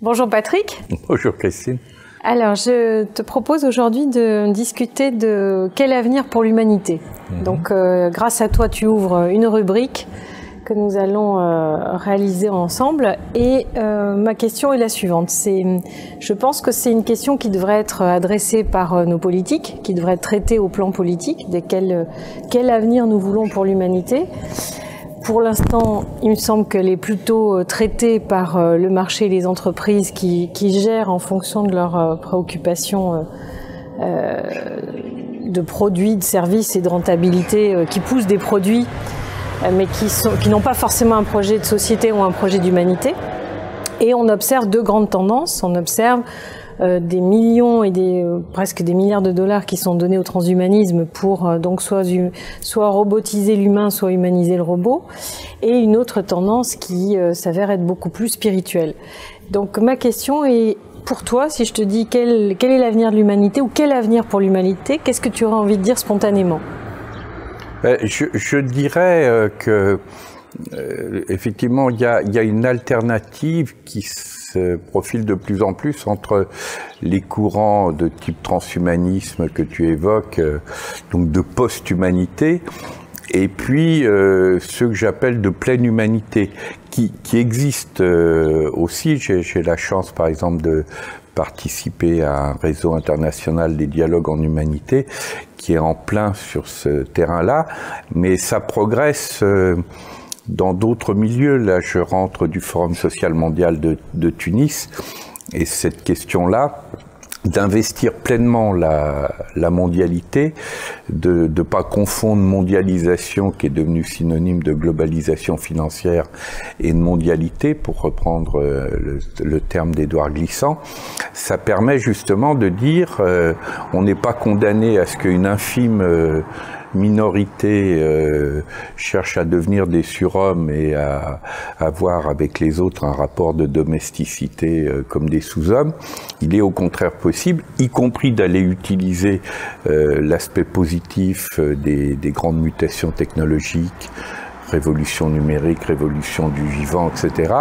Bonjour Patrick. Bonjour Christine. Alors, je te propose aujourd'hui de discuter de quel avenir pour l'humanité. Donc, grâce à toi, tu ouvres une rubrique que nous allons réaliser ensemble. Et ma question est la suivante. Je pense que c'est une question qui devrait être adressée par nos politiques, qui devrait être traitée au plan politique, de quel avenir nous voulons pour l'humanité. Pour l'instant, il me semble qu'elle est plutôt traitée par le marché et les entreprises qui gèrent en fonction de leurs préoccupations de produits, de services et de rentabilité, qui poussent des produits, mais qui n'ont pas forcément un projet de société ou un projet d'humanité. Et on observe deux grandes tendances. On observe des millions et presque des milliards de dollars qui sont donnés au transhumanisme pour donc soit robotiser l'humain, soit humaniser le robot, et une autre tendance qui s'avère être beaucoup plus spirituelle. Donc ma question est, pour toi, si je te dis quel est l'avenir de l'humanité ou quel avenir pour l'humanité, qu'est-ce que tu aurais envie de dire spontanément? Je dirais que effectivement il y a une alternative qui se profile de plus en plus entre les courants de type transhumanisme que tu évoques, donc de post-humanité, et puis ceux que j'appelle de pleine humanité, qui existent aussi. J'ai la chance, par exemple, de participer à un réseau international des dialogues en humanité qui est en plein sur ce terrain-là, mais ça progresse dans d'autres milieux. Là, je rentre du Forum social mondial de Tunis, et cette question-là, d'investir pleinement la mondialité, de ne pas confondre mondialisation, qui est devenue synonyme de globalisation financière, et de mondialité, pour reprendre le terme d'Édouard Glissant. Ça permet justement de dire on n'est pas condamné à ce qu'une infime minorité cherche à devenir des surhommes et à avoir avec les autres un rapport de domesticité comme des sous-hommes. Il est au contraire possible, y compris d'aller utiliser l'aspect positif des grandes mutations technologiques, révolution numérique, révolution du vivant, etc.,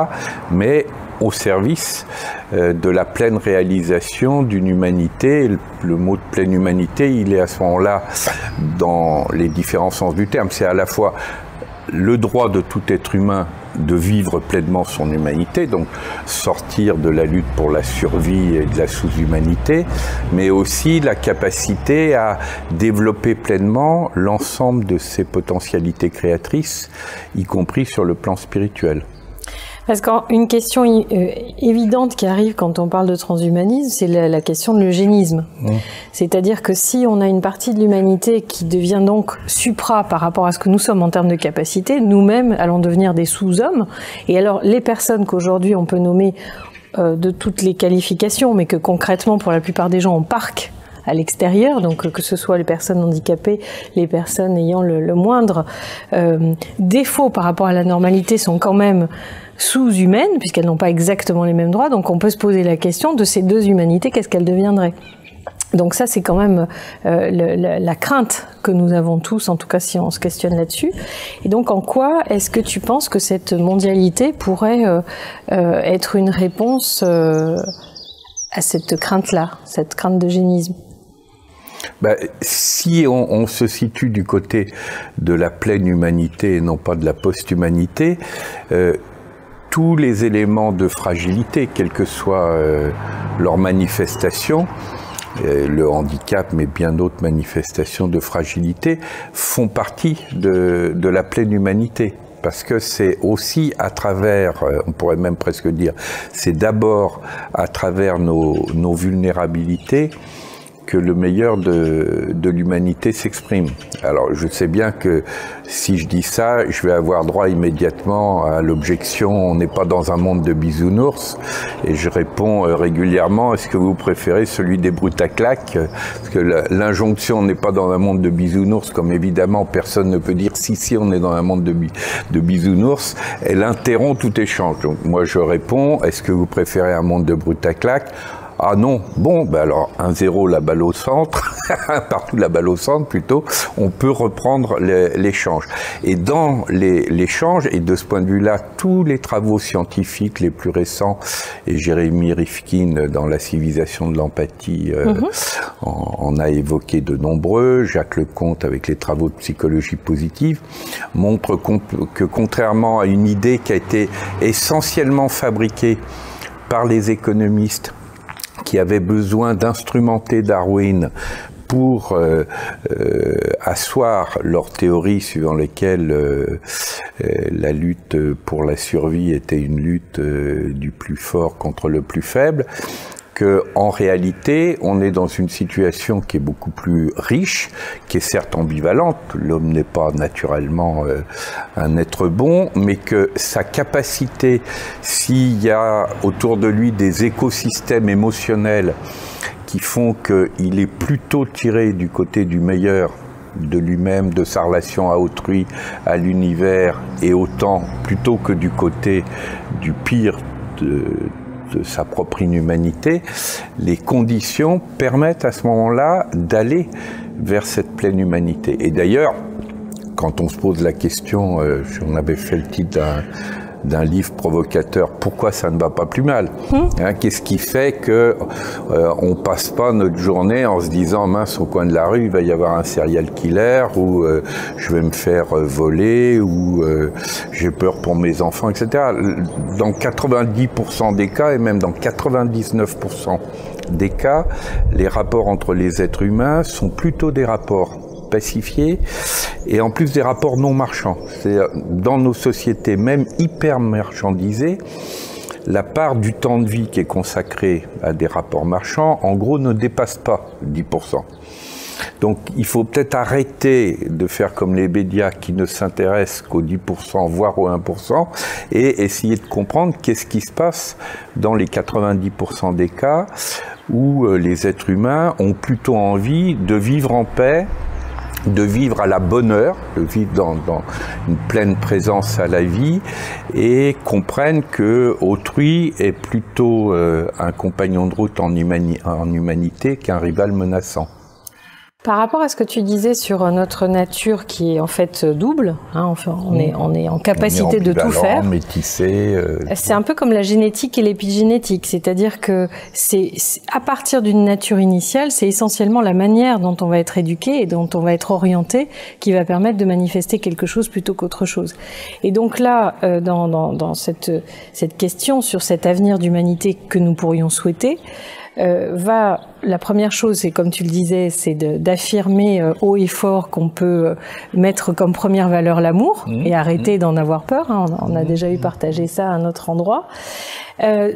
mais au service de la pleine réalisation d'une humanité. Le mot de pleine humanité, il est à ce moment-là dans les différents sens du terme. C'est à la fois le droit de tout être humain de vivre pleinement son humanité, donc sortir de la lutte pour la survie et de la sous-humanité, mais aussi la capacité à développer pleinement l'ensemble de ses potentialités créatrices, y compris sur le plan spirituel. Parce qu'une question évidente qui arrive quand on parle de transhumanisme, c'est la question de l'eugénisme. C'est-à-dire que si on a une partie de l'humanité qui devient donc supra par rapport à ce que nous sommes en termes de capacité, nous-mêmes allons devenir des sous-hommes. Et alors les personnes qu'aujourd'hui on peut nommer de toutes les qualifications, mais que concrètement pour la plupart des gens on parque à l'extérieur, donc que ce soit les personnes handicapées, les personnes ayant le moindre défaut par rapport à la normalité sont quand même sous-humaines, puisqu'elles n'ont pas exactement les mêmes droits. Donc on peut se poser la question de ces deux humanités, qu'est-ce qu'elles deviendraient? Donc ça, c'est quand même la crainte que nous avons tous, en tout cas si on se questionne là-dessus. Et donc en quoi est-ce que tu penses que cette mondialité pourrait être une réponse à cette crainte-là, cette crainte d'eugénisme? Si on se situe du côté de la pleine humanité et non pas de la post-humanité, tous les éléments de fragilité, quelle que soit leur manifestation, le handicap, mais bien d'autres manifestations de fragilité, font partie de la pleine humanité. Parce que c'est aussi à travers, on pourrait même presque dire, c'est d'abord à travers nos vulnérabilités que le meilleur de l'humanité s'exprime. Alors je sais bien que si je dis ça, je vais avoir droit immédiatement à l'objection « on n'est pas dans un monde de bisounours » et je réponds régulièrement « est-ce que vous préférez celui des brutes à claques ?» Parce que l'injonction « on n'est pas dans un monde de bisounours » comme évidemment personne ne peut dire « si on est dans un monde de bisounours », elle interrompt tout échange. Donc moi je réponds « est-ce que vous préférez un monde de brutes à claques ?» ah non, bon, ben alors 1-0 la balle au centre, partout la balle au centre plutôt, on peut reprendre l'échange. Et dans l'échange, et de ce point de vue-là, tous les travaux scientifiques les plus récents, et Jérémy Rifkin dans La civilisation de l'empathie en a évoqué de nombreux, Jacques Lecomte avec les travaux de psychologie positive, montrent que contrairement à une idée qui a été essentiellement fabriquée par les économistes qui avaient besoin d'instrumenter Darwin pour asseoir leur théorie suivant lesquelles la lutte pour la survie était une lutte du plus fort contre le plus faible, qu'en réalité, on est dans une situation qui est beaucoup plus riche, qui est certes ambivalente, l'homme n'est pas naturellement un être bon, mais que sa capacité, s'il y a autour de lui des écosystèmes émotionnels qui font qu'il est plutôt tiré du côté du meilleur de lui-même, de sa relation à autrui, à l'univers et au temps, plutôt que du côté du pire de sa propre inhumanité, les conditions permettent à ce moment-là d'aller vers cette pleine humanité. Et d'ailleurs, quand on se pose la question, on avait fait le titre d'un livre provocateur, pourquoi ça ne va pas plus mal, hein, qu'est-ce qui fait que on passe pas notre journée en se disant mince, au coin de la rue il va y avoir un serial killer, ou je vais me faire voler, ou j'ai peur pour mes enfants, etc. Dans 90% des cas, et même dans 99% des cas, les rapports entre les êtres humains sont plutôt des rapports pacifiés, et en plus des rapports non marchands. C'est-à-dire, dans nos sociétés même hyper marchandisées, la part du temps de vie qui est consacrée à des rapports marchands, en gros, ne dépasse pas 10%. Donc il faut peut-être arrêter de faire comme les médias qui ne s'intéressent qu'aux 10%, voire aux 1%, et essayer de comprendre qu'est-ce qui se passe dans les 90% des cas où les êtres humains ont plutôt envie de vivre en paix, de vivre à la bonne heure, de vivre dans une pleine présence à la vie, et comprennent que autrui est plutôt un compagnon de route en humanité qu'un rival menaçant. Par rapport à ce que tu disais sur notre nature qui est en fait double, hein, enfin, on est en capacité de tout faire. Métissé. C'est un peu comme la génétique et l'épigénétique, c'est-à-dire que c'est à partir d'une nature initiale, c'est essentiellement la manière dont on va être éduqué et dont on va être orienté qui va permettre de manifester quelque chose plutôt qu'autre chose. Et donc là, dans cette question sur cet avenir d'humanité que nous pourrions souhaiter, la première chose, c'est comme tu le disais, c'est d'affirmer haut et fort qu'on peut mettre comme première valeur l'amour et arrêter d'en avoir peur. Hein, on a déjà eu partagé ça à un autre endroit.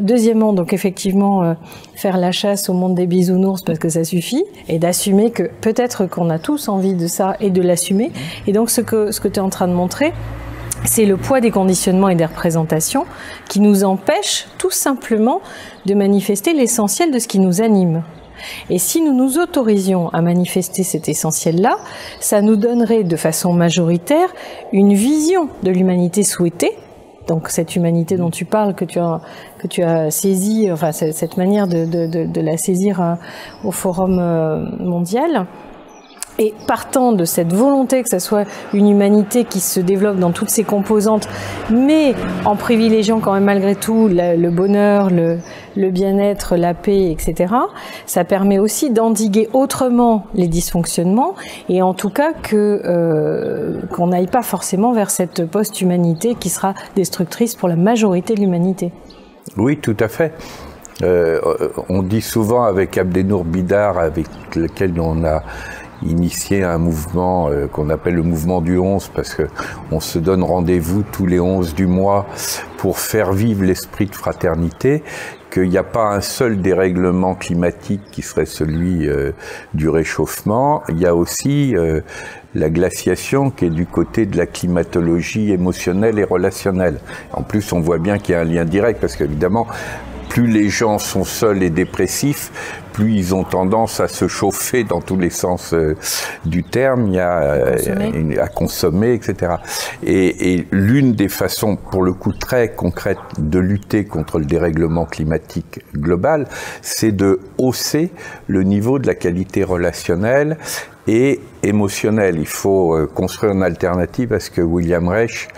Deuxièmement, donc effectivement, faire la chasse au monde des bisounours parce que ça suffit, et d'assumer que peut-être qu'on a tous envie de ça et de l'assumer. Et donc ce que tu es en train de montrer, c'est le poids des conditionnements et des représentations qui nous empêchent tout simplement de manifester l'essentiel de ce qui nous anime. Et si nous nous autorisions à manifester cet essentiel-là, ça nous donnerait de façon majoritaire une vision de l'humanité souhaitée, donc cette humanité dont tu parles, que tu as saisie, enfin cette manière de la saisir au Forum mondial. Et partant de cette volonté que ça soit une humanité qui se développe dans toutes ses composantes, mais en privilégiant quand même malgré tout le bonheur, le bien-être, la paix, etc., ça permet aussi d'endiguer autrement les dysfonctionnements, et en tout cas qu'on n'aille pas forcément vers cette post-humanité qui sera destructrice pour la majorité de l'humanité. Oui, tout à fait. On dit souvent avec Abdenour Bidar, avec lequel on a initié un mouvement qu'on appelle le mouvement du 11, parce que on se donne rendez-vous tous les 11 du mois pour faire vivre l'esprit de fraternité, qu'il n'y a pas un seul dérèglement climatique qui serait celui du réchauffement. Il y a aussi la glaciation qui est du côté de la climatologie émotionnelle et relationnelle. En plus, on voit bien qu'il y a un lien direct, parce qu'évidemment, plus les gens sont seuls et dépressifs, plus ils ont tendance à se chauffer dans tous les sens du terme, il y a à consommer, etc. Et l'une des façons, pour le coup très concrète, de lutter contre le dérèglement climatique global, c'est de hausser le niveau de la qualité relationnelle et émotionnelle. Il faut construire une alternative à ce que William Reich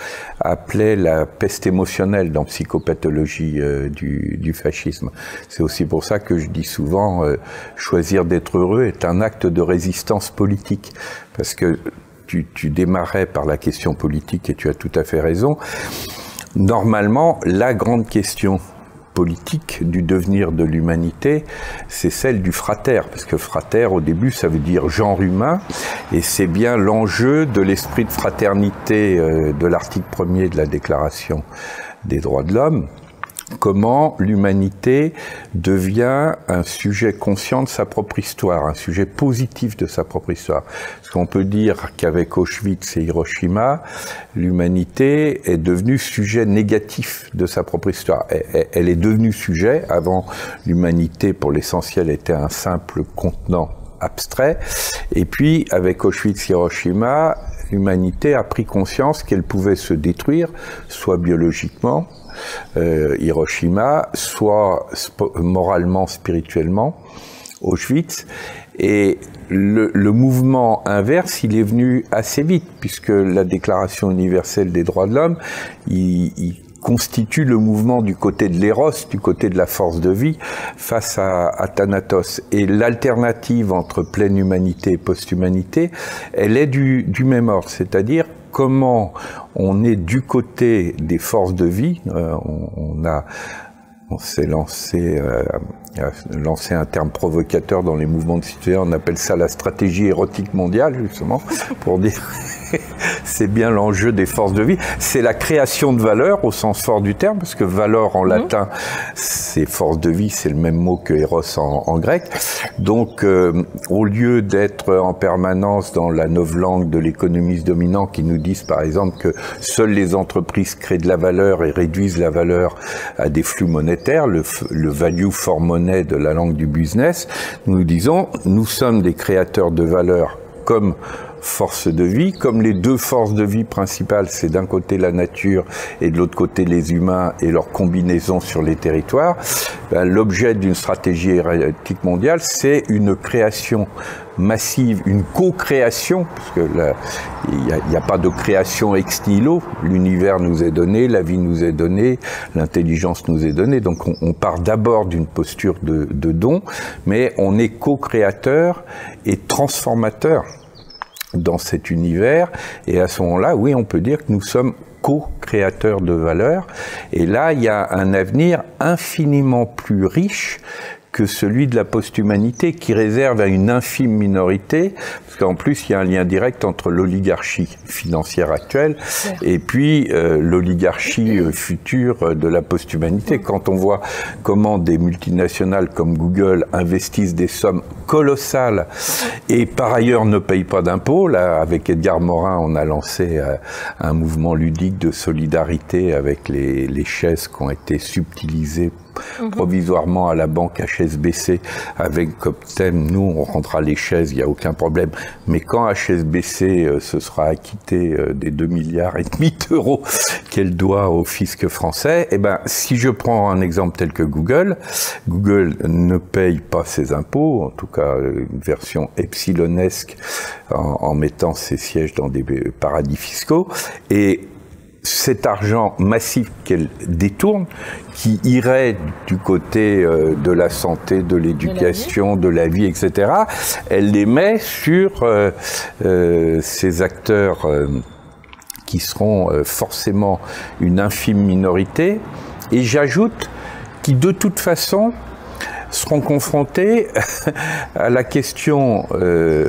appelait la peste émotionnelle dans Psychopathologie du fascisme. C'est aussi pour ça que je dis souvent choisir d'être heureux est un acte de résistance politique, parce que tu démarrais par la question politique et tu as tout à fait raison. Normalement, la grande question politique du devenir de l'humanité, c'est celle du frater, parce que frater, au début, ça veut dire genre humain, et c'est bien l'enjeu de l'esprit de fraternité de l'article 1er de la Déclaration des droits de l'homme. Comment l'humanité devient un sujet conscient de sa propre histoire, un sujet positif de sa propre histoire. Parce qu'on peut dire qu'avec Auschwitz et Hiroshima, l'humanité est devenue sujet négatif de sa propre histoire. Elle est devenue sujet. Avant, l'humanité, pour l'essentiel, était un simple contenant abstrait. Et puis, avec Auschwitz et Hiroshima, l'humanité a pris conscience qu'elle pouvait se détruire, soit biologiquement, Hiroshima, soit moralement, spirituellement, Auschwitz. Et le mouvement inverse, il est venu assez vite, puisque la Déclaration universelle des droits de l'homme, il constitue le mouvement du côté de l'éros, du côté de la force de vie, face à Thanatos. Et l'alternative entre pleine humanité et post-humanité, elle est du même ordre, c'est-à-dire comment on est du côté des forces de vie. On s'est lancé un terme provocateur dans les mouvements de citoyens, on appelle ça la stratégie érotique mondiale, justement, pour dire c'est bien l'enjeu des forces de vie. C'est la création de valeur au sens fort du terme, parce que valeur en latin, c'est force de vie, c'est le même mot que éros en grec. Donc, au lieu d'être en permanence dans la novlangue de l'économiste dominant qui nous disent, par exemple, que seules les entreprises créent de la valeur et réduisent la valeur à des flux monétaires, le value for money de la langue du business, nous disons, nous sommes des créateurs de valeur comme force de vie, comme les deux forces de vie principales, c'est d'un côté la nature et de l'autre côté les humains et leur combinaison sur les territoires, l'objet d'une stratégie érotique mondiale, c'est une création massive, une co-création, parce que il n'y a pas de création ex nihilo, l'univers nous est donné, la vie nous est donnée, l'intelligence nous est donnée, donc on part d'abord d'une posture de don, mais on est co-créateur et transformateur dans cet univers, et à ce moment-là, oui, on peut dire que nous sommes co-créateurs de valeur, et là, il y a un avenir infiniment plus riche que celui de la post-humanité, qui réserve à une infime minorité, parce qu'en plus, il y a un lien direct entre l'oligarchie financière actuelle et puis l'oligarchie future de la post-humanité. Quand on voit comment des multinationales comme Google investissent des sommes colossales et par ailleurs ne payent pas d'impôts, là, avec Edgar Morin, on a lancé un mouvement ludique de solidarité avec les chaises qui ont été subtilisées provisoirement à la banque HSBC, avec comme thème, nous on rendra les chaises, il n'y a aucun problème, mais quand HSBC se sera acquitté des 2,5 milliards d'euros qu'elle doit au fisc français, eh ben, si je prends un exemple tel que Google ne paye pas ses impôts, en tout cas une version epsilonesque en mettant ses sièges dans des paradis fiscaux, et cet argent massif qu'elle détourne, qui irait du côté de la santé, de l'éducation, de la vie, etc., elle les met sur ces acteurs qui seront forcément une infime minorité, et j'ajoute qui de toute façon seront confrontés à la question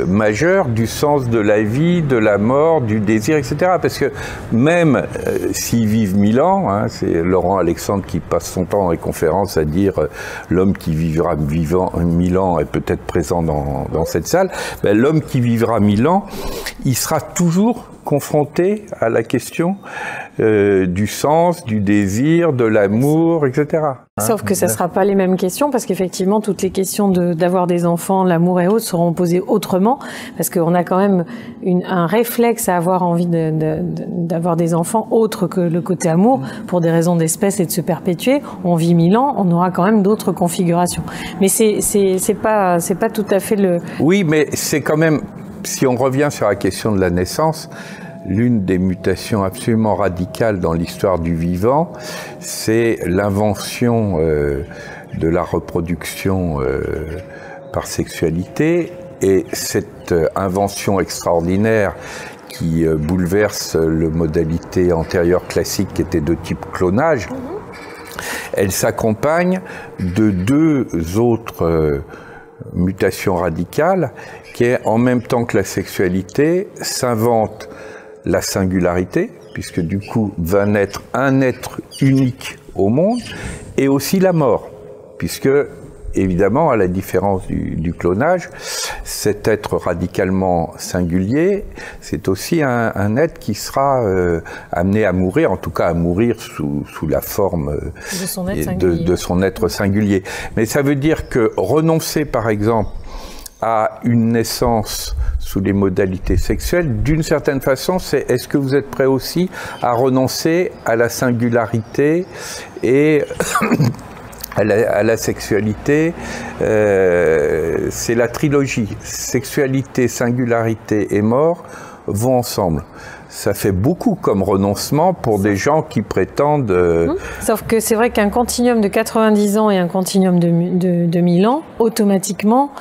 majeure du sens de la vie, de la mort, du désir, etc. Parce que même s'ils vivent 1000 ans, hein, c'est Laurent Alexandre qui passe son temps dans les conférences à dire l'homme qui vivra 1000 ans est peut-être présent dans cette salle, ben, l'homme qui vivra 1000 ans, il sera toujours confrontés à la question du sens, du désir, de l'amour, etc. Sauf que ça ne sera pas les mêmes questions, parce qu'effectivement, toutes les questions d'avoir des enfants, l'amour et autres seront posées autrement, parce qu'on a quand même un réflexe à avoir envie d'avoir des enfants autre que le côté amour, pour des raisons d'espèce et de se perpétuer. On vit 1000 ans, on aura quand même d'autres configurations. Mais c'est pas tout à fait le... Oui, mais c'est quand même, si on revient sur la question de la naissance, l'une des mutations absolument radicales dans l'histoire du vivant, c'est l'invention de la reproduction par sexualité. Et cette invention extraordinaire qui bouleverse les modalités antérieures classiques qui étaient de type clonage, elle s'accompagne de deux autres mutations radicales qui est, en même temps que la sexualité, s'invente la singularité, puisque du coup va naître un être unique au monde, et aussi la mort, puisque évidemment, à la différence du clonage, cet être radicalement singulier, c'est aussi un être qui sera amené à mourir, en tout cas à mourir sous la forme de son être singulier. Mais ça veut dire que renoncer, par exemple, à une naissance sous les modalités sexuelles, d'une certaine façon, c'est est-ce que vous êtes prêt aussi à renoncer à la singularité et à la sexualité? C'est la trilogie. Sexualité, singularité et mort vont ensemble. Ça fait beaucoup comme renoncement pour des gens qui prétendent... Sauf que c'est vrai qu'un continuum de 90 ans et un continuum de 1000 ans, automatiquement,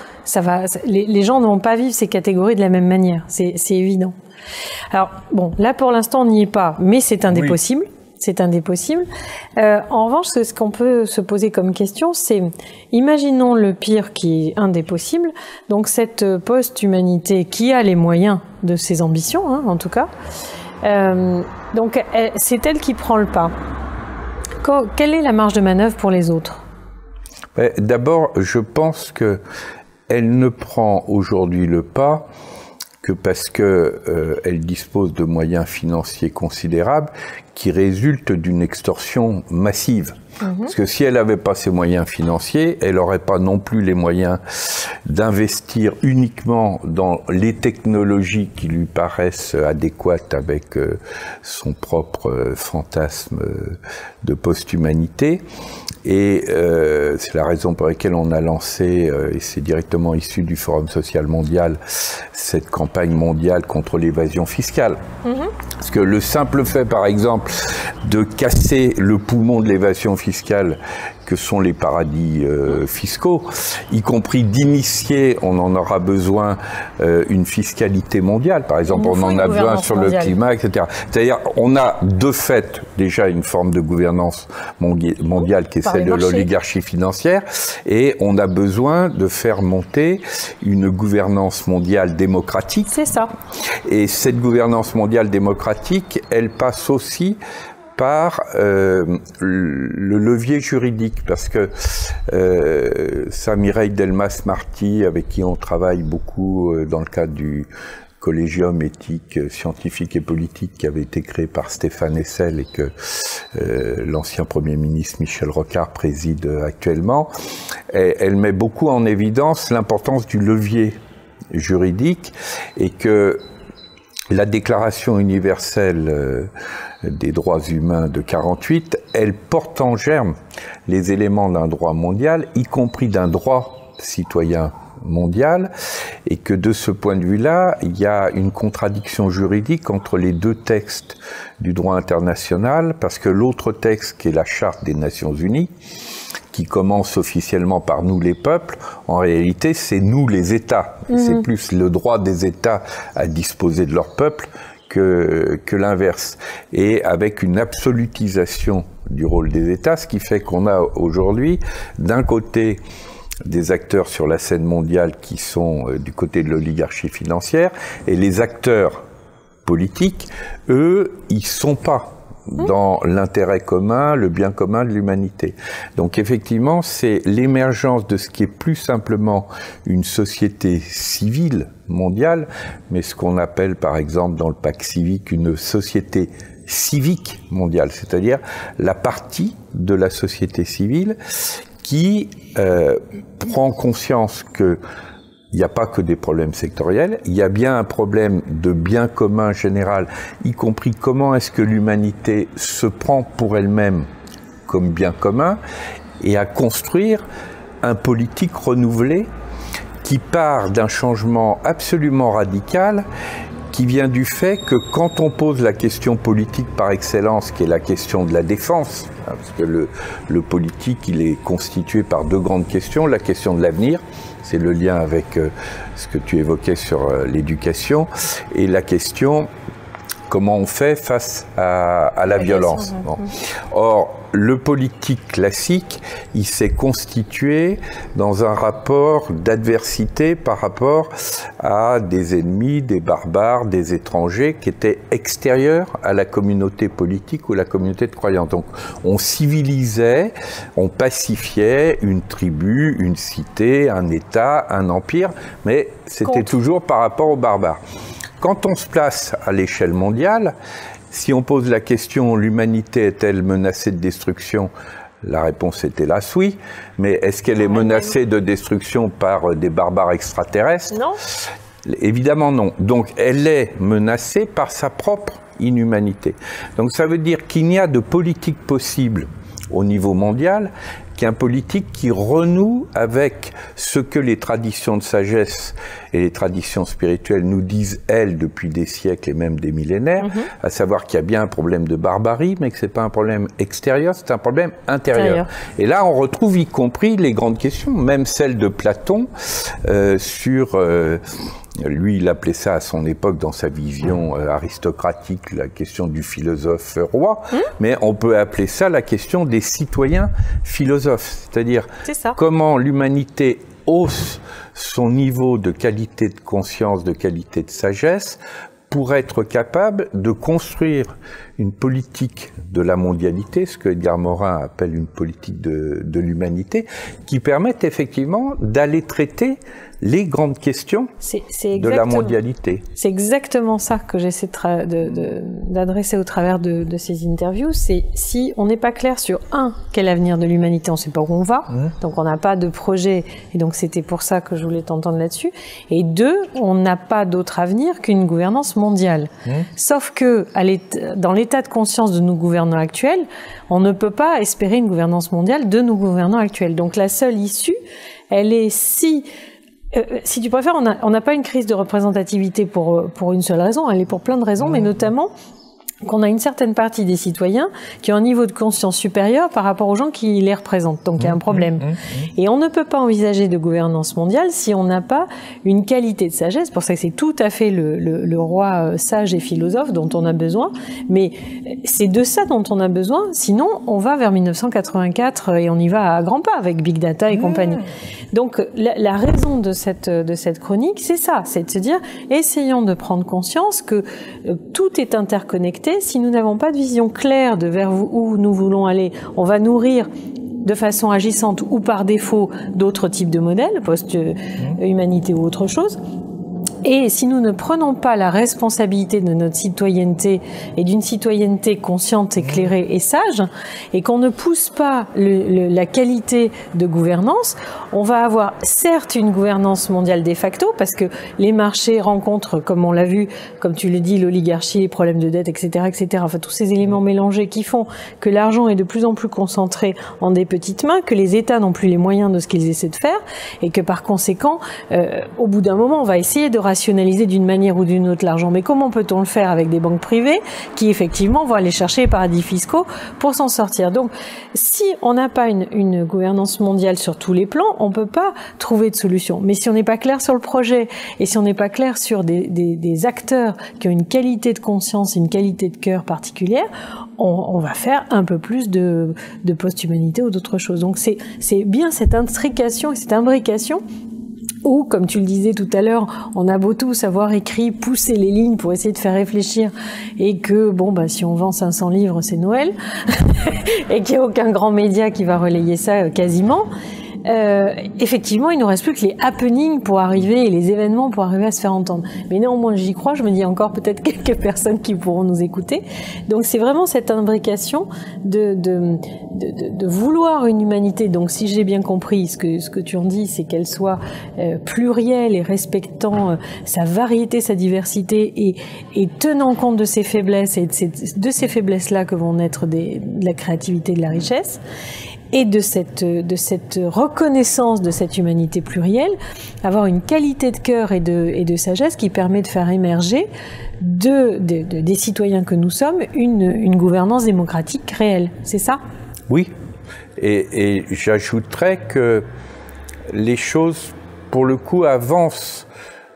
les gens ne vont pas vivre ces catégories de la même manière. C'est évident. Alors, bon, là pour l'instant on n'y est pas, mais c'est un des possibles. C'est un des possibles. En revanche, ce qu'on peut se poser comme question, c'est, imaginons le pire qui est un des possibles, donc cette post-humanité qui a les moyens de ses ambitions, hein, en tout cas, donc c'est elle qui prend le pas. Quelle est la marge de manœuvre pour les autres? D'abord, je pense qu'elle ne prend aujourd'hui le pas que parce qu'elle dispose de moyens financiers considérables qui résultent d'une extorsion massive. Parce que si elle n'avait pas ces moyens financiers, elle n'aurait pas non plus les moyens d'investir uniquement dans les technologies qui lui paraissent adéquates avec son propre fantasme de post-humanité. Et c'est la raison pour laquelle on a lancé, et c'est directement issu du Forum social mondial, cette campagne mondiale contre l'évasion fiscale. Parce que le simple fait, par exemple, de casser le poumon de l'évasion fiscale que sont les paradis fiscaux, y compris d'initier, on en aura besoin, une fiscalité mondiale. Par exemple, on en a besoin sur le climat, etc. C'est-à-dire, on a de fait déjà une forme de gouvernance mondiale qui est celle de l'oligarchie financière, et on a besoin de faire monter une gouvernance mondiale démocratique. C'est ça. Et cette gouvernance mondiale démocratique, elle passe aussi par le levier juridique, parce que ça, Mireille Delmas-Marty, avec qui on travaille beaucoup dans le cadre du collégium éthique, scientifique et politique qui avait été créé par Stéphane Hessel et que l'ancien Premier ministre Michel Rocard préside actuellement, elle met beaucoup en évidence l'importance du levier juridique, et que la Déclaration universelle des droits humains de 48, elle porte en germe les éléments d'un droit mondial, y compris d'un droit citoyen mondial, et que de ce point de vue-là, il y a une contradiction juridique entre les deux textes du droit international, parce que l'autre texte, qui est la Charte des Nations Unies, qui commence officiellement par nous les peuples, en réalité c'est nous les États. C'est plus le droit des États à disposer de leur peuple que l'inverse. Et avec une absolutisation du rôle des États, ce qui fait qu'on a aujourd'hui, d'un côté, des acteurs sur la scène mondiale qui sont du côté de l'oligarchie financière, et les acteurs politiques, eux, ils sont pas dans l'intérêt commun, le bien commun de l'humanité. Donc effectivement, c'est l'émergence de ce qui est plus simplement une société civile mondiale, mais ce qu'on appelle par exemple dans le pacte civique une société civique mondiale, c'est-à-dire la partie de la société civile qui prend conscience que il n'y a pas que des problèmes sectoriels, il y a bien un problème de bien commun général, y compris comment est-ce que l'humanité se prend pour elle-même comme bien commun, et à construire un politique renouvelé qui part d'un changement absolument radical, qui vient du fait que quand on pose la question politique par excellence, qui est la question de la défense, parce que le politique, il est constitué par deux grandes questions, la question de l'avenir, c'est le lien avec ce que tu évoquais sur l'éducation, et la question comment on fait face à la violence. Bon. Or, le politique classique, il s'est constitué dans un rapport d'adversité par rapport à des ennemis, des barbares, des étrangers qui étaient extérieurs à la communauté politique ou la communauté de croyants. Donc, on civilisait, on pacifiait une tribu, une cité, un État, un empire, mais c'était toujours par rapport aux barbares. Quand on se place à l'échelle mondiale, si on pose la question « l'humanité est-elle menacée de destruction ?» La réponse est hélas oui, mais est-ce qu'elle est menacée de destruction par des barbares extraterrestres? Non. Évidemment non. Donc elle est menacée par sa propre inhumanité. Donc ça veut dire qu'il n'y a de politique possible au niveau mondial qu'un politique qui renoue avec ce que les traditions de sagesse et les traditions spirituelles nous disent, elles, depuis des siècles et même des millénaires, à savoir qu'il y a bien un problème de barbarie, mais que c'est pas un problème extérieur, c'est un problème intérieur. Et là, on retrouve y compris les grandes questions, même celles de Platon, sur... lui, il appelait ça à son époque, dans sa vision aristocratique, la question du philosophe roi, mais on peut appeler ça la question des citoyens philosophes, c'est-à-dire comment l'humanité hausse son niveau de qualité de conscience, de qualité de sagesse, pour être capable de construire une politique de la mondialité, ce que Edgar Morin appelle une politique de l'humanité, qui permette effectivement d'aller traiter les grandes questions de la mondialité. C'est exactement ça que j'essaie d'adresser au travers de ces interviews. C'est si on n'est pas clair sur quel avenir de l'humanité, on ne sait pas où on va, donc on n'a pas de projet, et donc c'était pour ça que je voulais t'entendre là-dessus. Et deux, on n'a pas d'autre avenir qu'une gouvernance mondiale. Sauf que dans l'état de conscience de nos gouvernants actuels, on ne peut pas espérer une gouvernance mondiale de nos gouvernants actuels. Donc la seule issue, elle est si tu préfères, on n'a pas une crise de représentativité pour une seule raison, elle est pour plein de raisons, mais notamment qu'on a une certaine partie des citoyens qui ont un niveau de conscience supérieur par rapport aux gens qui les représentent. Donc il y a un problème. Et on ne peut pas envisager de gouvernance mondiale si on n'a pas une qualité de sagesse. Pour ça que c'est tout à fait le roi sage et philosophe dont on a besoin. Mais c'est de ça dont on a besoin. Sinon, on va vers 1984 et on y va à grands pas avec Big Data et compagnie. Donc la raison de cette chronique, c'est ça. C'est de se dire, essayons de prendre conscience que tout est interconnecté. Si nous n'avons pas de vision claire de vers où nous voulons aller, on va nourrir de façon agissante ou par défaut d'autres types de modèles, post-humanité ou autre chose. Et si nous ne prenons pas la responsabilité de notre citoyenneté et d'une citoyenneté consciente, éclairée et sage, et qu'on ne pousse pas la qualité de gouvernance, on va avoir certes une gouvernance mondiale de facto, parce que les marchés rencontrent, comme on l'a vu, comme tu le dis, l'oligarchie, les problèmes de dette, etc., etc. Enfin, tous ces éléments mélangés qui font que l'argent est de plus en plus concentré en des petites mains, que les États n'ont plus les moyens de ce qu'ils essaient de faire, et que par conséquent, au bout d'un moment, on va essayer de rationaliser d'une manière ou d'une autre l'argent. Mais comment peut-on le faire avec des banques privées qui, effectivement, vont aller chercher les paradis fiscaux pour s'en sortir? Donc, si on n'a pas une gouvernance mondiale sur tous les plans, on peut pas trouver de solution. Mais si on n'est pas clair sur le projet et si on n'est pas clair sur des acteurs qui ont une qualité de conscience, une qualité de cœur particulière, on va faire un peu plus de post-humanité ou d'autres choses. Donc, c'est bien cette intrication et cette imbrication ou, comme tu le disais tout à l'heure, on a beau tout savoir écrit, pousser les lignes pour essayer de faire réfléchir, et que, bon, bah, si on vend 500 livres, c'est Noël, et qu'il n'y a aucun grand média qui va relayer ça quasiment, effectivement, il ne nous reste plus que les happenings pour arriver, et les événements pour arriver à se faire entendre. Mais néanmoins, j'y crois, je me dis encore peut-être quelques personnes qui pourront nous écouter. Donc c'est vraiment cette imbrication de vouloir une humanité. Donc si j'ai bien compris, ce que tu en dis, c'est qu'elle soit plurielle et respectant sa variété, sa diversité, et tenant compte de ses faiblesses, et de ces faiblesses-là que vont naître de la créativité, de la richesse. Et de cette reconnaissance de cette humanité plurielle, avoir une qualité de cœur et de sagesse qui permet de faire émerger des citoyens que nous sommes une gouvernance démocratique réelle. C'est ça? Oui. Et j'ajouterais que les choses, pour le coup, avancent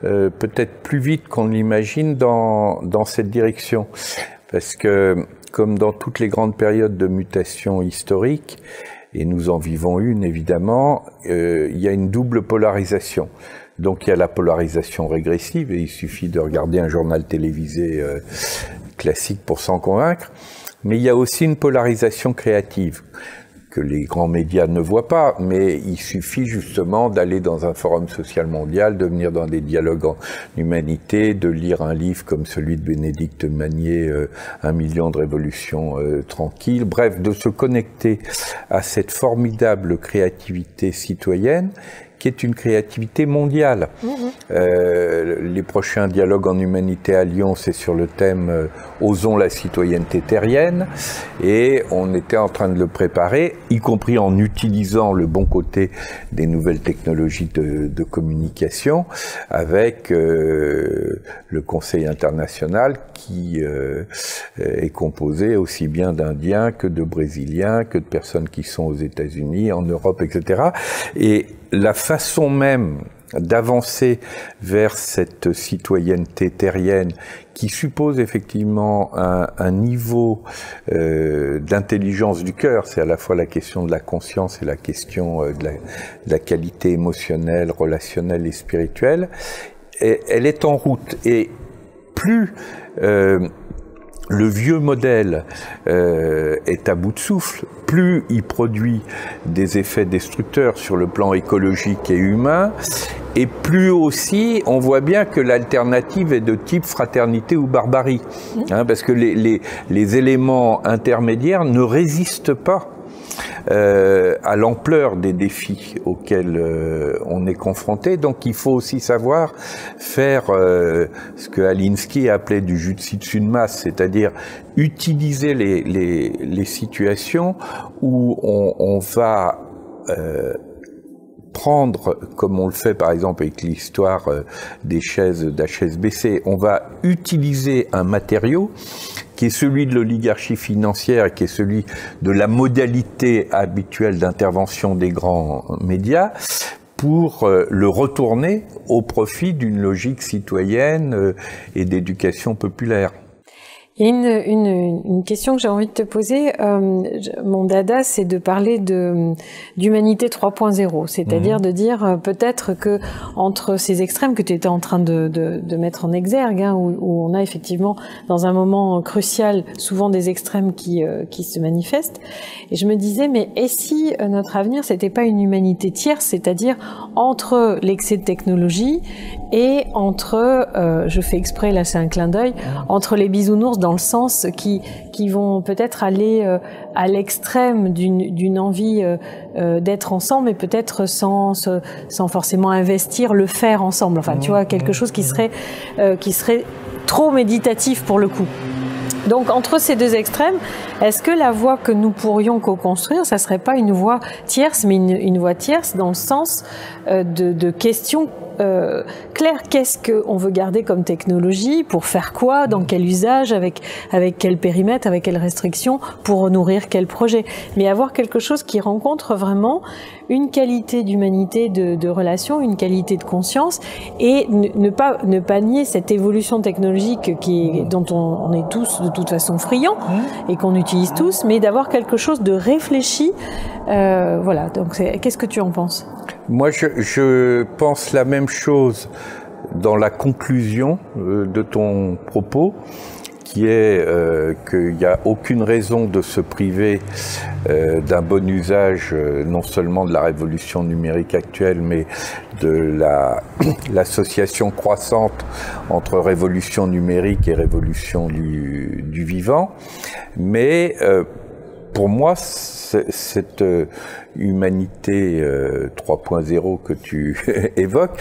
peut-être plus vite qu'on l'imagine dans cette direction. Parce que, comme dans toutes les grandes périodes de mutation historique, et nous en vivons une évidemment, il y a une double polarisation. Donc il y a la polarisation régressive, et il suffit de regarder un journal télévisé classique pour s'en convaincre, mais il y a aussi une polarisation créative, que les grands médias ne voient pas, mais il suffit justement d'aller dans un forum social mondial, de venir dans des dialogues en humanité, de lire un livre comme celui de Bénédicte Magnier, 1 million de révolutions tranquilles, bref, de se connecter à cette formidable créativité citoyenne, qui est une créativité mondiale. Les prochains dialogues en humanité à Lyon, c'est sur le thème Osons la citoyenneté terrienne, et on était en train de le préparer, y compris en utilisant le bon côté des nouvelles technologies de communication, avec le Conseil international qui est composé aussi bien d'Indiens que de Brésiliens, que de personnes qui sont aux États-Unis, en Europe, etc. Et la façon même d'avancer vers cette citoyenneté terrienne qui suppose effectivement un niveau d'intelligence du cœur, c'est à la fois la question de la conscience et la question de la qualité émotionnelle, relationnelle et spirituelle, et elle est en route. Et plus le vieux modèle est à bout de souffle, plus il produit des effets destructeurs sur le plan écologique et humain, et plus aussi on voit bien que l'alternative est de type fraternité ou barbarie, parce que les éléments intermédiaires ne résistent pas à l'ampleur des défis auxquels on est confronté. Donc il faut aussi savoir faire ce que Alinsky appelait du jujitsu de masse, c'est-à-dire utiliser les situations où on va prendre, comme on le fait par exemple avec l'histoire des chaises d'HSBC, on va utiliser un matériau qui est celui de l'oligarchie financière et qui est celui de la modalité habituelle d'intervention des grands médias, pour le retourner au profit d'une logique citoyenne et d'éducation populaire. Il y a une question que j'ai envie de te poser. Mon dada, c'est de parler d'humanité 3.0, c'est-à-dire de dire peut-être que entre ces extrêmes que tu étais en train de mettre en exergue, où on a effectivement dans un moment crucial souvent des extrêmes qui se manifestent, et je me disais mais et si notre avenir c'était pas une humanité tierce, c'est-à-dire entre l'excès de technologie et entre, je fais exprès là c'est un clin d'œil, entre les bisounours dans le sens qui vont peut-être aller à l'extrême d'une envie d'être ensemble, mais peut-être sans forcément investir le faire ensemble. Enfin, tu vois, quelque chose qui serait trop méditatif pour le coup. Donc, entre ces deux extrêmes, est-ce que la voie que nous pourrions co-construire, ça serait pas une voie tierce, mais une voie tierce dans le sens de questions claires? Qu'est-ce qu'on veut garder comme technologie? Pour faire quoi? Dans quel usage? Avec quel périmètre? Avec quelles restrictions? Pour nourrir quel projet? Mais avoir quelque chose qui rencontre vraiment une qualité d'humanité, de relation, une qualité de conscience, et ne pas nier cette évolution technologique dont on est tous de toute façon friands et qu'on utilise tous, mais d'avoir quelque chose de réfléchi. Voilà. Donc, qu'est-ce que tu en penses? Moi, je pense la même chose dans la conclusion de ton propos, qui est qu'il n'y a aucune raison de se priver d'un bon usage, non seulement de la révolution numérique actuelle, mais de l'association croissante entre révolution numérique et révolution du vivant. Mais pour moi, cette humanité 3.0 que tu évoques,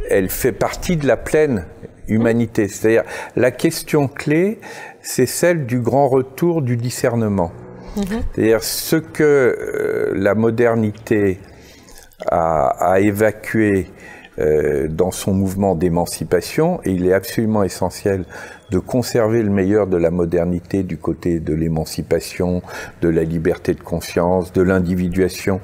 elle fait partie de la pleine humanité. C'est-à-dire, la question clé, c'est celle du grand retour du discernement. C'est-à-dire, ce que la modernité a évacué dans son mouvement d'émancipation, et il est absolument essentiel de conserver le meilleur de la modernité du côté de l'émancipation, de la liberté de conscience, de l'individuation,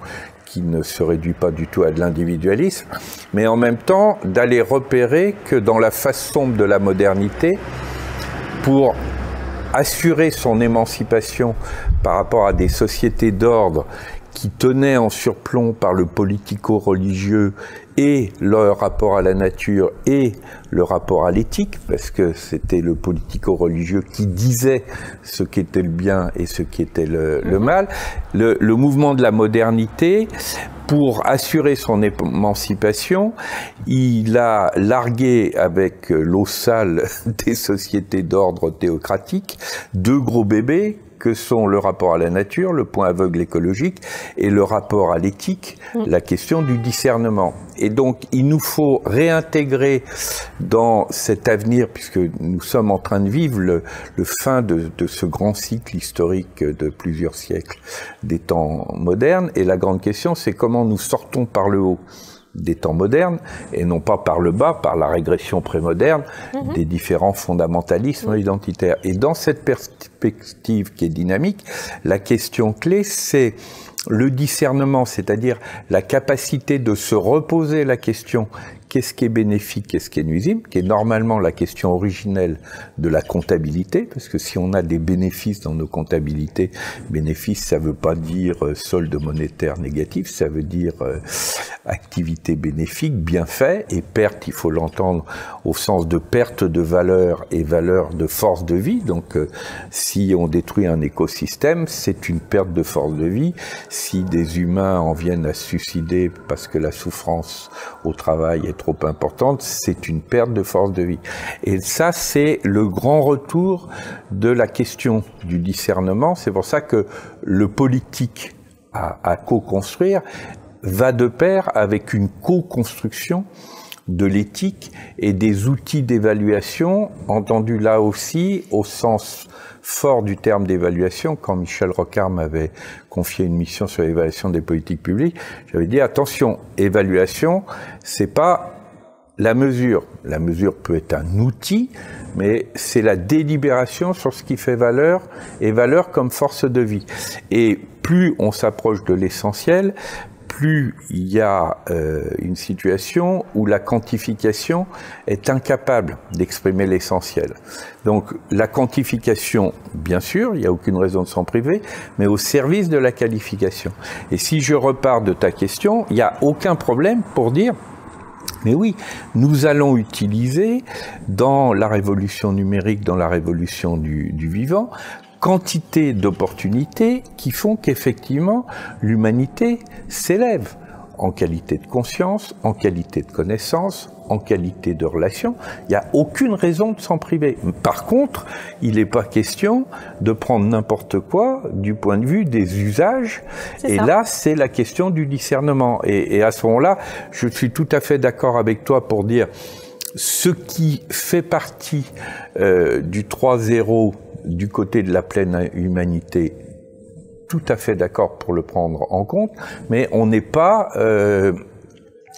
qui ne se réduit pas du tout à de l'individualisme, mais en même temps d'aller repérer que dans la face sombre de la modernité, pour assurer son émancipation par rapport à des sociétés d'ordre qui tenaient en surplomb par le politico-religieux et leur rapport à la nature et le rapport à l'éthique, parce que c'était le politico-religieux qui disait ce qu'était le bien et ce qui était le mal. Le mouvement de la modernité, pour assurer son émancipation, il a largué avec l'eau sale des sociétés d'ordre théocratique deux gros bébés que sont le rapport à la nature, le point aveugle écologique, et le rapport à l'éthique, la question du discernement. Et donc, il nous faut réintégrer dans cet avenir, puisque nous sommes en train de vivre le fin de ce grand cycle historique de plusieurs siècles des temps modernes, et la grande question, c'est comment nous sortons par le haut des temps modernes, et non pas par le bas, par la régression prémoderne des différents fondamentalismes identitaires. Et dans cette perspective qui est dynamique, la question clé, c'est le discernement, c'est-à-dire la capacité de se reposer la question qu'est-ce qui est bénéfique, qu'est-ce qui est nuisible, qui est normalement la question originelle de la comptabilité, parce que si on a des bénéfices dans nos comptabilités, bénéfices, ça veut pas dire solde monétaire négatif, ça veut dire activité bénéfique, bienfait, et perte, il faut l'entendre au sens de perte de valeur et valeur de force de vie. Donc, si on détruit un écosystème, c'est une perte de force de vie. Si des humains en viennent à se suicider parce que la souffrance au travail est trop importante, c'est une perte de force de vie. Et ça, c'est le grand retour de la question du discernement. C'est pour ça que le politique à co-construire va de pair avec une co-construction de l'éthique et des outils d'évaluation, entendus là aussi au sens fort du terme d'évaluation. Quand Michel Rocard m'avait confié une mission sur l'évaluation des politiques publiques, j'avais dit attention, évaluation, c'est pas la mesure. La mesure peut être un outil, mais c'est la délibération sur ce qui fait valeur, et valeur comme force de vie. Et plus on s'approche de l'essentiel, plus il y a une situation où la quantification est incapable d'exprimer l'essentiel. Donc la quantification, bien sûr, il n'y a aucune raison de s'en priver, mais au service de la qualification. Et si je repars de ta question, il n'y a aucun problème pour dire mais oui, nous allons utiliser dans la révolution numérique, dans la révolution du vivant, quantité d'opportunités qui font qu'effectivement l'humanité s'élève en qualité de conscience, en qualité de connaissance, en qualité de relation. Il n'y a aucune raison de s'en priver. Par contre, il n'est pas question de prendre n'importe quoi du point de vue des usages. Et là, c'est la question du discernement. Et à ce moment-là, je suis tout à fait d'accord avec toi pour dire ce qui fait partie du 3.0 du côté de la pleine humanité, tout à fait d'accord pour le prendre en compte, mais on n'est pas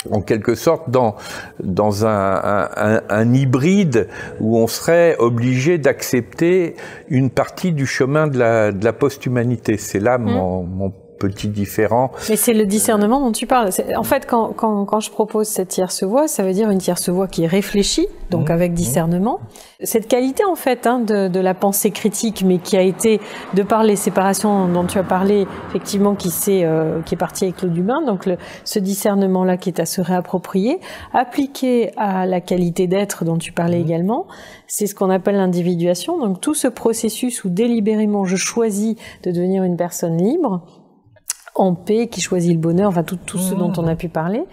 en quelque sorte dans un hybride où on serait obligé d'accepter une partie du chemin de la post-humanité. C'est là mon petits différends. Mais c'est le discernement dont tu parles. En fait, quand je propose cette tierce voie, ça veut dire une tierce voie qui est réfléchie, donc avec discernement. Cette qualité, en fait, de la pensée critique, mais qui a été, de par les séparations dont tu as parlé, effectivement, qui est partie avec Claude Hubin, donc ce discernement-là qui est à se réapproprier, appliqué à la qualité d'être dont tu parlais également, c'est ce qu'on appelle l'individuation. Donc tout ce processus où délibérément je choisis de devenir une personne libre, en paix, qui choisit le bonheur, enfin tout ce dont on a pu parler,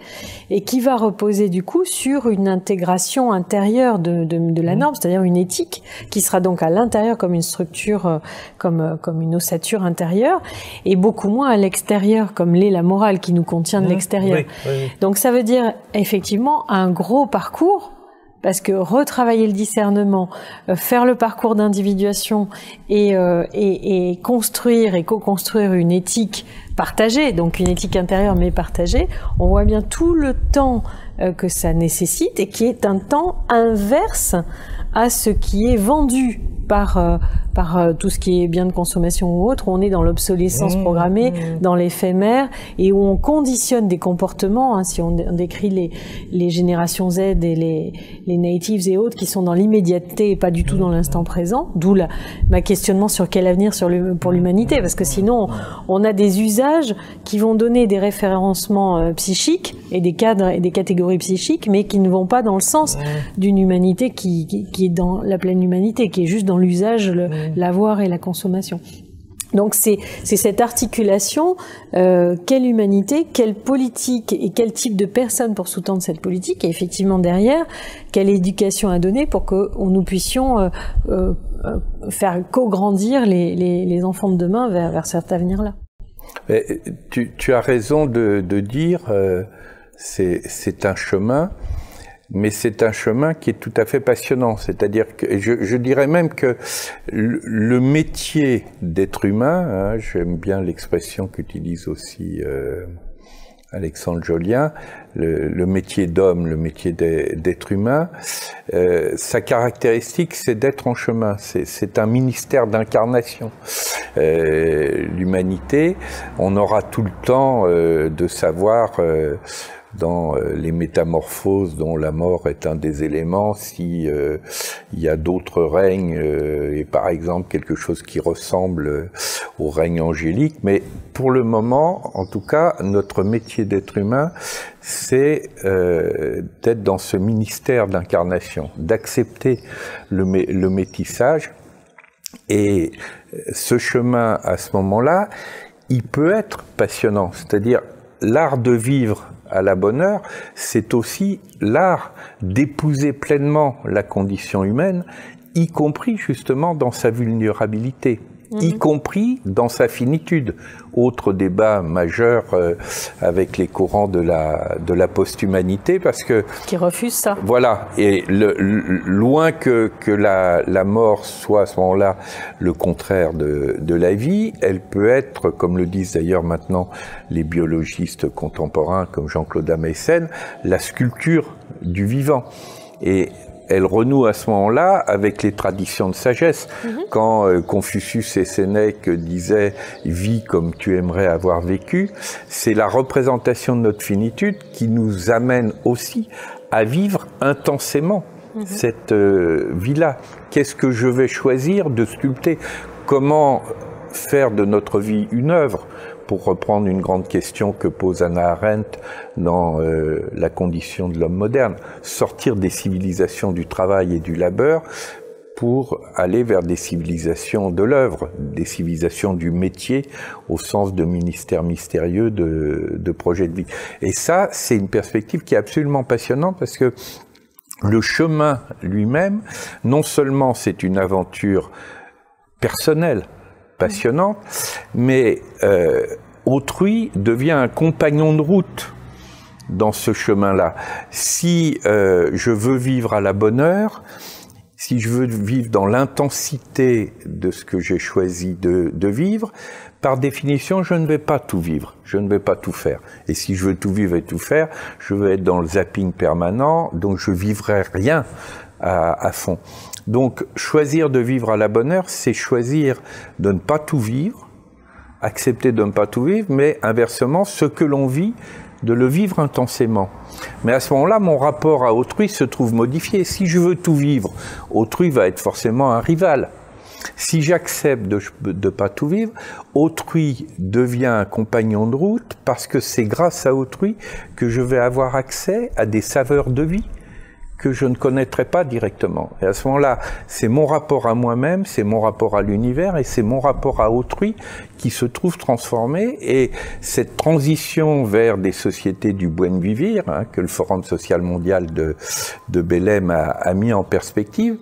et qui va reposer du coup sur une intégration intérieure de la norme, c'est-à-dire une éthique qui sera donc à l'intérieur comme une structure, comme une ossature intérieure, et beaucoup moins à l'extérieur comme l'est la morale qui nous contient de l'extérieur. Oui. Donc ça veut dire effectivement un gros parcours. Parce que retravailler le discernement, faire le parcours d'individuation et construire et co-construire une éthique partagée, donc une éthique intérieure mais partagée, on voit bien tout le temps que ça nécessite et qui est un temps inverse à ce qui est vendu par tout ce qui est bien de consommation ou autre, où on est dans l'obsolescence programmée, dans l'éphémère, et où on conditionne des comportements, si on décrit les générations Z et les natives et autres, qui sont dans l'immédiateté et pas du tout dans l'instant présent, d'où ma questionnement sur quel avenir pour l'humanité, parce que sinon on a des usages qui vont donner des référencements psychiques et des cadres et des catégories psychiques, mais qui ne vont pas dans le sens d'une humanité qui est dans la pleine humanité, qui est juste dans l'usage, l'avoir et la consommation. Donc c'est cette articulation, quelle humanité, quelle politique et quel type de personne pour sous-tendre cette politique, et effectivement derrière, quelle éducation à donner pour que nous puissions faire co-grandir les enfants de demain vers cet avenir-là. Tu as raison de dire, c'est un chemin. Mais c'est un chemin qui est tout à fait passionnant. C'est-à-dire que je dirais même que le métier d'être humain, j'aime bien l'expression qu'utilise aussi Alexandre Jolien, le métier d'homme, le métier d'être humain, sa caractéristique, c'est d'être en chemin. C'est un ministère d'incarnation. L'humanité, on aura tout le temps de savoir dans les métamorphoses dont la mort est un des éléments, si il y a d'autres règnes, et par exemple quelque chose qui ressemble au règne angélique, mais pour le moment, en tout cas, notre métier d'être humain, c'est d'être dans ce ministère d'incarnation, d'accepter le métissage, et ce chemin, à ce moment-là, il peut être passionnant, c'est-à-dire l'art de vivre à la bonne heure, c'est aussi l'art d'épouser pleinement la condition humaine, y compris justement dans sa vulnérabilité, y compris dans sa finitude. Autre débat majeur avec les courants de la post-humanité, parce que qui refusent ça. Voilà, et loin que la mort soit à ce moment-là le contraire de la vie, elle peut être, comme le disent d'ailleurs maintenant les biologistes contemporains comme Jean-Claude Ameisen, la sculpture du vivant. Et elle renoue à ce moment-là avec les traditions de sagesse. Quand Confucius et Sénèque disaient « vis comme tu aimerais avoir vécu », c'est la représentation de notre finitude qui nous amène aussi à vivre intensément cette vie-là. Qu'est-ce que je vais choisir de sculpter? Comment faire de notre vie une œuvre? Pour reprendre une grande question que pose Hannah Arendt dans La condition de l'homme moderne, sortir des civilisations du travail et du labeur pour aller vers des civilisations de l'œuvre, des civilisations du métier au sens de ministère mystérieux de projet de vie. Et ça, c'est une perspective qui est absolument passionnante parce que le chemin lui-même, non seulement c'est une aventure personnelle, passionnante, mais autrui devient un compagnon de route dans ce chemin-là. Si je veux vivre à la bonne heure, si je veux vivre dans l'intensité de ce que j'ai choisi de vivre, par définition, je ne vais pas tout vivre, je ne vais pas tout faire. Et si je veux tout vivre et tout faire, je vais être dans le zapping permanent, donc je vivrai rien à fond. Donc, choisir de vivre à la bonne heure, c'est choisir de ne pas tout vivre, accepter de ne pas tout vivre, mais inversement, ce que l'on vit, de le vivre intensément. Mais à ce moment-là, mon rapport à autrui se trouve modifié. Si je veux tout vivre, autrui va être forcément un rival. Si j'accepte de ne pas tout vivre, autrui devient un compagnon de route parce que c'est grâce à autrui que je vais avoir accès à des saveurs de vie que je ne connaîtrais pas directement. Et à ce moment-là, c'est mon rapport à moi-même, c'est mon rapport à l'univers et c'est mon rapport à autrui qui se trouve transformé. Et cette transition vers des sociétés du buen vivir, que le Forum social mondial de Belém a mis en perspective,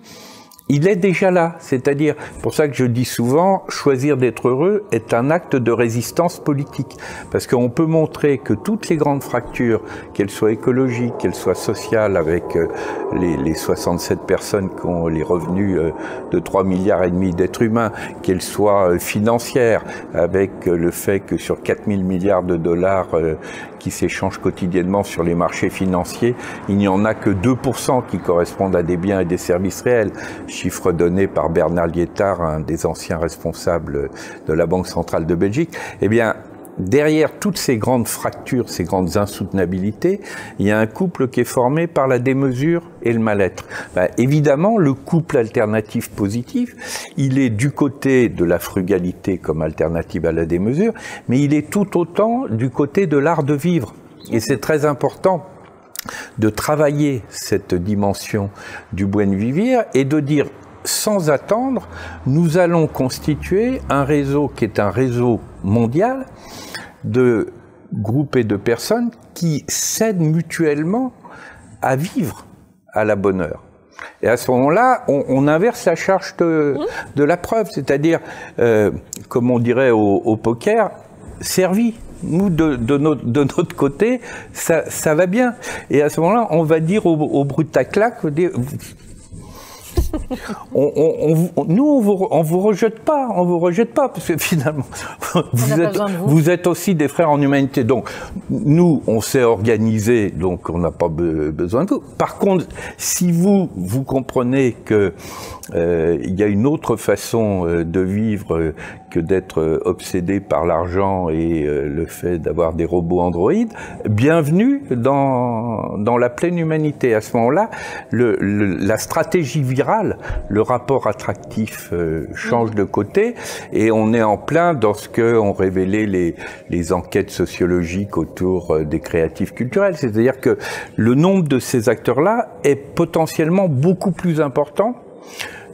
il est déjà là, c'est-à-dire, pour ça que je dis souvent, choisir d'être heureux est un acte de résistance politique. Parce qu'on peut montrer que toutes les grandes fractures, qu'elles soient écologiques, qu'elles soient sociales, avec les 67 personnes qui ont les revenus de 3,5 milliards d'êtres humains, qu'elles soient financières, avec le fait que sur 4 000 milliards de dollars qui s'échangent quotidiennement sur les marchés financiers, il n'y en a que 2% qui correspondent à des biens et des services réels. Chiffre donné par Bernard Liétard, un des anciens responsables de la Banque centrale de Belgique. Eh bien, derrière toutes ces grandes fractures, ces grandes insoutenabilités, il y a un couple qui est formé par la démesure et le mal-être. Évidemment, le couple alternatif positif, il est du côté de la frugalité comme alternative à la démesure, mais il est tout autant du côté de l'art de vivre. Et c'est très important de travailler cette dimension du buen vivir et de dire, sans attendre, nous allons constituer un réseau qui est un réseau mondial de groupes et de personnes qui s'aident mutuellement à vivre à la bonne heure. Et à ce moment-là, on inverse la charge de la preuve, c'est-à-dire, comme on dirait au poker, servi. Nous, de notre côté, ça va bien. Et à ce moment-là, on va dire au brutaclac, on vous rejette pas, parce que finalement, vous êtes aussi des frères en humanité. Donc, nous, on s'est organisé, donc on n'a pas besoin de vous. Par contre, si vous comprenez que il y a une autre façon de vivre que d'être obsédé par l'argent et le fait d'avoir des robots androïdes, bienvenue dans la pleine humanité. À ce moment-là, la stratégie virale, le rapport attractif change de côté et on est en plein dans ce que ont révélé les enquêtes sociologiques autour des créatifs culturels. C'est-à-dire que le nombre de ces acteurs-là est potentiellement beaucoup plus important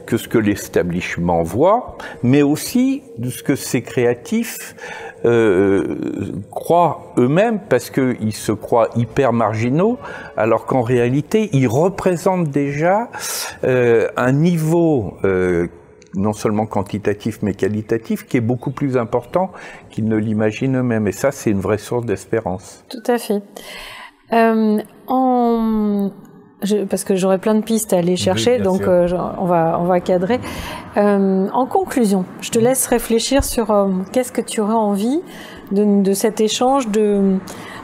que ce que l'establishment voit, mais aussi de ce que ces créatifs croient eux-mêmes, parce qu'ils se croient hyper marginaux, alors qu'en réalité, ils représentent déjà un niveau non seulement quantitatif, mais qualitatif, qui est beaucoup plus important qu'ils ne l'imaginent eux-mêmes. Et ça, c'est une vraie source d'espérance. Tout à fait. Parce que j'aurais plein de pistes à aller chercher, oui, donc on va cadrer. En conclusion, je te laisse réfléchir sur qu'est-ce que tu aurais envie de cet échange,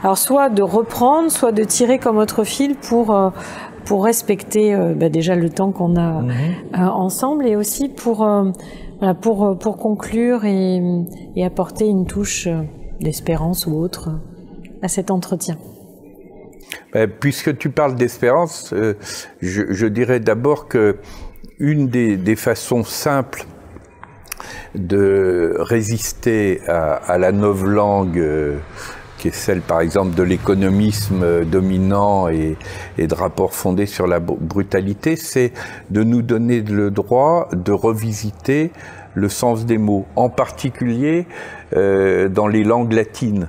alors soit de reprendre, soit de tirer comme autre fil pour respecter déjà le temps qu'on a ensemble, et aussi pour conclure et apporter une touche d'espérance ou autre à cet entretien. Puisque tu parles d'espérance, je dirais d'abord que une des façons simples de résister à la novlangue, qui est celle par exemple de l'économisme dominant et de rapports fondés sur la brutalité, c'est de nous donner le droit de revisiter le sens des mots, en particulier dans les langues latines.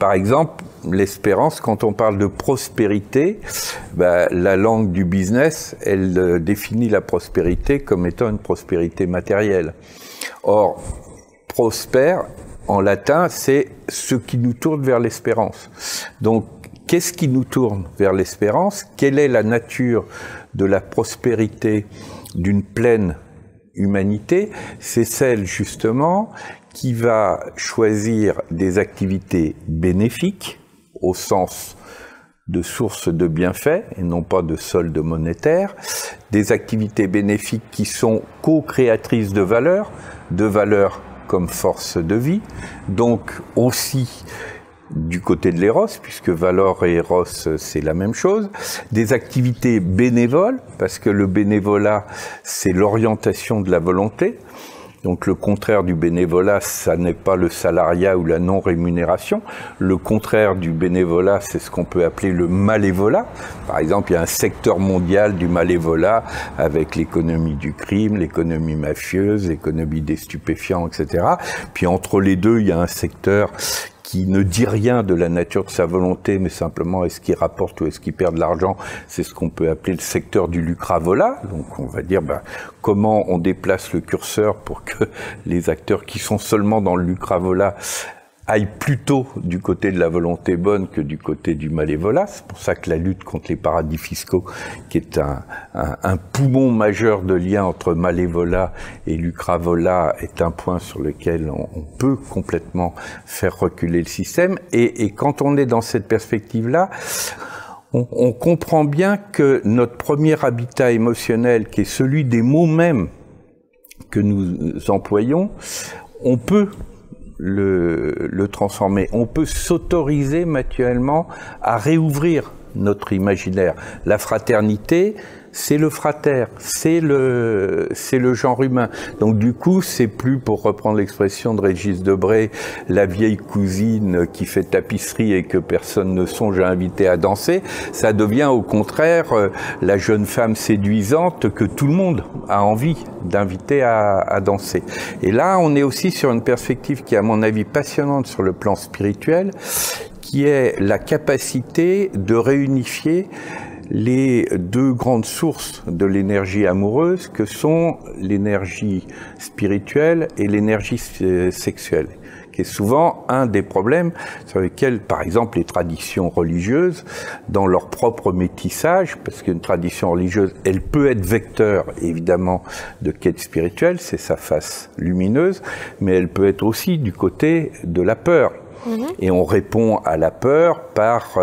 Par exemple, l'espérance, quand on parle de prospérité, la langue du business, elle définit la prospérité comme étant une prospérité matérielle. Or, prospère, en latin, c'est ce qui nous tourne vers l'espérance. Donc, qu'est-ce qui nous tourne vers l'espérance? Quelle est la nature de la prospérité d'une pleine humanité? C'est celle, justement, qui va choisir des activités bénéfiques, au sens de source de bienfaits, et non pas de solde monétaire, des activités bénéfiques qui sont co-créatrices de valeurs comme force de vie, donc aussi du côté de l'éros, puisque valor et éros, c'est la même chose. Des activités bénévoles, parce que le bénévolat, c'est l'orientation de la volonté. Donc le contraire du bénévolat, ça n'est pas le salariat ou la non-rémunération. Le contraire du bénévolat, c'est ce qu'on peut appeler le malévolat. Par exemple, il y a un secteur mondial du malévolat avec l'économie du crime, l'économie mafieuse, l'économie des stupéfiants, etc. Puis entre les deux, il y a un secteur qui ne dit rien de la nature de sa volonté, mais simplement est-ce qu'il rapporte ou est-ce qu'il perd de l'argent. C'est ce qu'on peut appeler le secteur du lucravola. Donc on va dire comment on déplace le curseur pour que les acteurs qui sont seulement dans le lucravola aille plutôt du côté de la volonté bonne que du côté du malévolat. C'est pour ça que la lutte contre les paradis fiscaux, qui est un poumon majeur de lien entre malévolat et lucravolat, est un point sur lequel on peut complètement faire reculer le système. Et quand on est dans cette perspective-là, on comprend bien que notre premier habitat émotionnel, qui est celui des mots mêmes que nous employons, on peut le transformer. On peut s'autoriser mutuellement à réouvrir notre imaginaire. La fraternité, c'est le frater, c'est le genre humain. Donc du coup, c'est plus, pour reprendre l'expression de Régis Debray, la vieille cousine qui fait tapisserie et que personne ne songe à inviter à danser. Ça devient au contraire la jeune femme séduisante que tout le monde a envie d'inviter à danser. Et là, on est aussi sur une perspective qui est, à mon avis, passionnante sur le plan spirituel, qui est la capacité de réunifier les deux grandes sources de l'énergie amoureuse que sont l'énergie spirituelle et l'énergie sexuelle, qui est souvent un des problèmes sur lesquels, par exemple, les traditions religieuses, dans leur propre métissage, parce qu'une tradition religieuse, elle peut être vecteur, évidemment, de quête spirituelle, c'est sa face lumineuse, mais elle peut être aussi du côté de la peur. Et on répond à la peur par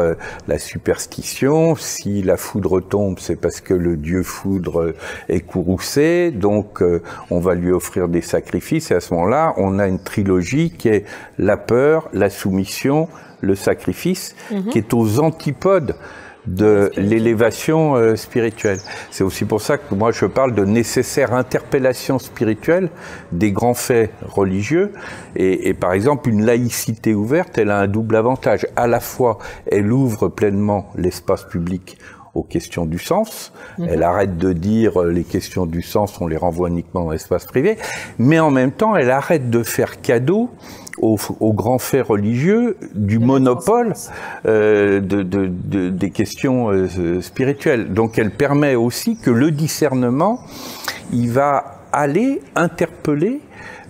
la superstition. Si la foudre tombe, c'est parce que le dieu foudre est courroucé, donc on va lui offrir des sacrifices. Et à ce moment-là, on a une trilogie qui est la peur, la soumission, le sacrifice, qui est aux antipodes de l'élévation spirituelle. C'est aussi pour ça que moi je parle de nécessaire interpellation spirituelle des grands faits religieux et par exemple une laïcité ouverte, elle a un double avantage. À la fois, elle ouvre pleinement l'espace public aux questions du sens, elle arrête de dire les questions du sens, on les renvoie uniquement dans l'espace privé, mais en même temps, elle arrête de faire cadeau aux grands faits religieux du monopole des questions spirituelles. Donc elle permet aussi que le discernement, il va aller interpeller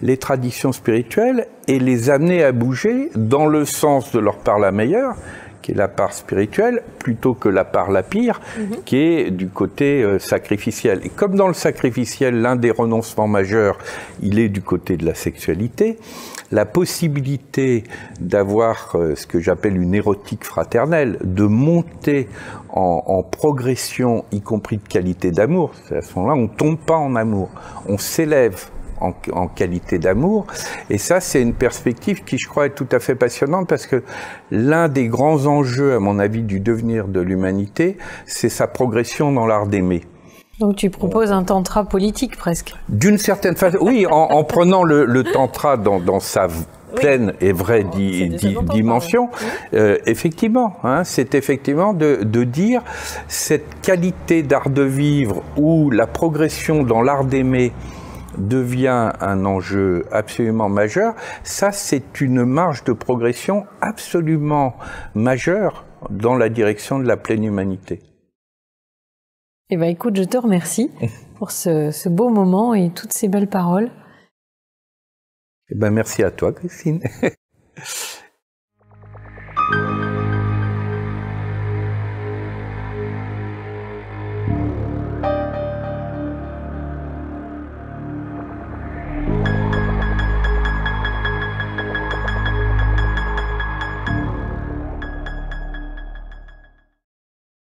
les traditions spirituelles et les amener à bouger dans le sens de leur part la meilleure, qui est la part spirituelle, plutôt que la part la pire, qui est du côté sacrificiel. Et comme dans le sacrificiel, l'un des renoncements majeurs, il est du côté de la sexualité, la possibilité d'avoir ce que j'appelle une érotique fraternelle, de monter en progression, y compris de qualité d'amour, à ce moment-là, on ne tombe pas en amour, on s'élève en qualité d'amour. Et ça, c'est une perspective qui, je crois, est tout à fait passionnante parce que l'un des grands enjeux, à mon avis, du devenir de l'humanité, c'est sa progression dans l'art d'aimer. Donc tu proposes un tantra politique, presque. D'une certaine façon, oui, en prenant le tantra dans sa pleine et vraie dimension, effectivement, c'est effectivement de dire cette qualité d'art de vivre où la progression dans l'art d'aimer devient un enjeu absolument majeur. Ça, c'est une marge de progression absolument majeure dans la direction de la pleine humanité. Eh bien, écoute, je te remercie pour ce beau moment et toutes ces belles paroles. Eh bien, merci à toi, Christine.